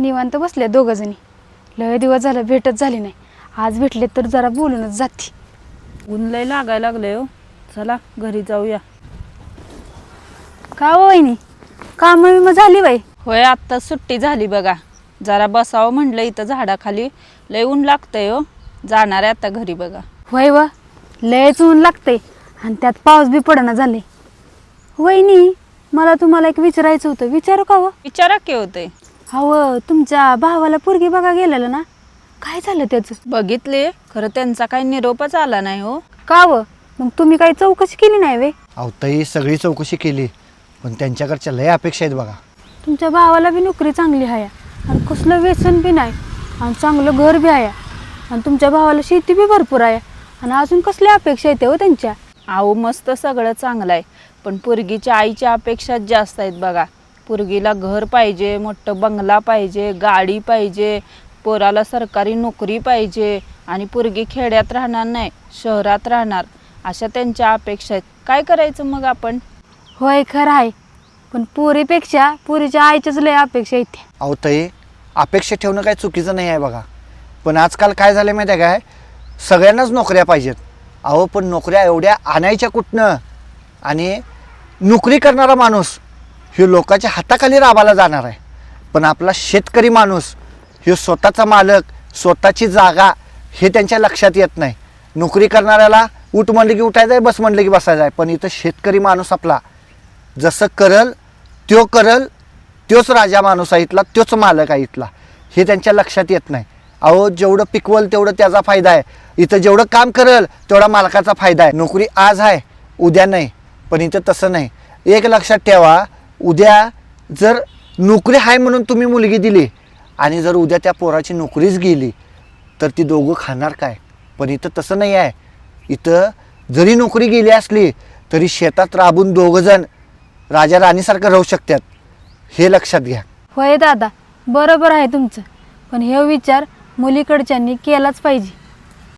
निवांत बसले दोघं जणी. लय दिवस झालं भेटच झाली नाही. आज भेटले तर जरा बोलूनच जाते. ऊन लय लागायला लागलंय हो. चला घरी जाऊया. का हो वहिनी, काम विम झाली बाई? होय, आत्ता सुट्टी झाली बघा. जरा बसावं म्हटलं इथं झाडाखाली. लय ऊन लागतंय हो. जाणार आहे आता घरी बघा. होय व, लयच ऊन लागते आणि त्यात पाऊस बी पडना झाले. वहिनी, मला तुम्हाला एक विचारायचं होतं, विचारू का? विचारा की होते. हो, तुमच्या भावाला पोरगी बघा गेलेलं ना, काय झालं त्याचं? बघितले, खरं त्यांचा काही निरोपच आला नाही हो. का व, मग तुम्ही काही चौकशी केली नाही वे? अहो ताई, सगळी चौकशी केली, पण त्यांच्याकडच्या लय अपेक्षा आहेत बघा. तुमच्या भावाला बी नोकरी चांगली आहे आणि कसलं व्यसन बी नाही आणि चांगलं घर बी आहे आणि तुमच्या भावाला शेती बी भरपूर आहे आणि अजून कसल्या अपेक्षा येते हो त्यांच्या? अहो मस्त सगळं चांगलं आहे, पण पोरगीच्या आईच्या अपेक्षा जास्त आहेत बघा. पोरगीला घर पाहिजे, मोठं बंगला पाहिजे, गाडी पाहिजे, पोराला सरकारी नोकरी पाहिजे आणि पोरगी खेड्यात राहणार नाही, शहरात राहणार, अशा त्यांच्या अपेक्षा आहेत. काय करायचं मग आपण? होय, खरं आहे, पण पोरीपेक्षा पोरीच्या आईच्याच लय अपेक्षा येते. अहो ताई, अपेक्षा ठेवणं काही चुकीचं नाही आहे बघा, पण आजकाल काय झालं माहिती आहे काय, सगळ्यांनाच नोकऱ्या पाहिजेत. अहो पण नोकऱ्या एवढ्या आणायच्या कुठनं? आणि नोकरी करणारा माणूस ह्यो लोकांच्या हाताखाली राबाला जाणार आहे, पण आपला शेतकरी माणूस ह्यो स्वतःचा मालक, स्वतःची जागा हे त्यांच्या लक्षात येत नाही. नोकरी करणाऱ्याला उठ म्हणलं की उठायचं आहे, बस म्हणलं की बसायचं आहे, पण इथं शेतकरी माणूस आपला जसं करल त्योच राजा माणूस आहे इथला, त्योच मालक आहे इथला, हे त्यांच्या लक्षात येत नाही. अहो जेवढं पिकवल तेवढं त्याचा फायदा आहे. इथं जेवढं काम करल तेवढा मालकाचा फायदा आहे. नोकरी आज आहे उद्या नाही, पण इथं तसं नाही. एक लक्षात ठेवा, उद्या जर नोकरी आहे म्हणून तुम्ही मुलगी दिली आणि जर उद्या त्या पोराची नोकरीच गेली तर ती दोघं खाणार काय? पण इथं तसं नाही आहे. इथं जरी नोकरी गेली असली तरी शेतात राबून दोघंजण राजा राणीसारखं राहू शकतात, हे लक्षात घ्या. होय दादा, बरोबर आहे तुमचं, पण हे विचार मुलीकडच्यांनी केलाच पाहिजे.